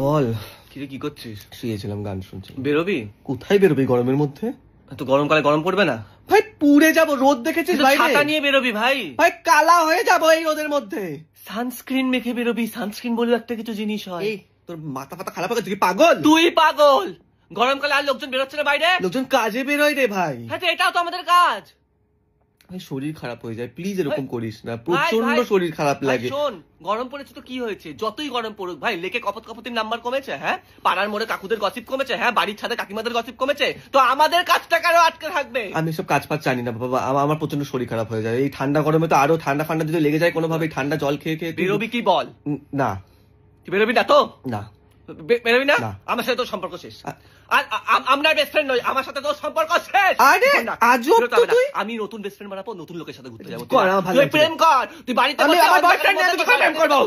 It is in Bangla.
বল কিরে কি করছিস? শুয়েছিলাম, গান শুনছি। বেরোবি? কোথায় বেরোবি গরমের মধ্যে? তো গরমকালে গরম পড়বে না ভাই? পুড়ে যাবো, রোদ দেখেছিস বাইরে? ছাতা নিয়ে বেরোবি ভাই। ভাই কালা হয়ে যাবো এই রোদের মধ্যে। সানস্ক্রিন মেখে বেরোবি। সানস্ক্রিন বলে একটা কিছু জিনিস হয়। এই তোর মাথা ফাতা খারাপ হয়ে গেছে, তুই পাগল? তুই পাগল। গরমকালে আর লোকজন বেরোচ্ছে না বাইরে? লোকজন কাজে বেরোয় রে ভাই। হ্যাঁ তো এটাও তো আমাদের কাজ। ভাই শরীর খারাপ হয়ে যায়, প্লিজ এরকম করিস না, প্রচন্ড শরীর খারাপ লাগে। শোন, গরম পড়েছে তো কি হয়েছে, যতই গরম পড়ুক ভাই, লেকে কপত কপতির নাম্বার কমেছে, হ্যাঁ পাড়ার মোড়ে কাকুদের গসিপ কমেছে, হ্যাঁ বাড়ির ছাদে কাকিমাদের গসিপ কমেছে, তো আমাদের কাজটা কারো আটকে থাকবে? আমি সব কাজ ফাজ জানি না বাবা, আমার প্রচন্ড শরীর খারাপ হয়ে যায় এই ঠান্ডা গরমে। তো আরো ঠান্ডা ফান্ডা যদি লেগে যায় কোনোভাবে, ঠান্ডা জল খেয়ে খেয়ে। বেরোবি কি বল? না। তুই বেরোবি না তো? না। বেরোবি না? আমার সাথে তোর সম্পর্ক শেষ। আমরা বেস্ট ফ্রেন্ড নই, আমার সাথে তোর সম্পর্ক শেষ। আরে আজব তো তুই। আমি নতুন বেস্ট ফ্রেন্ড বানাবো, নতুন লোকের সাথে ঘুরতে যাবো। তুই প্রেম কর, তুই বাড়িতে আমার বয়ফ্রেন্ড নিয়ে তুই প্রেম করবো।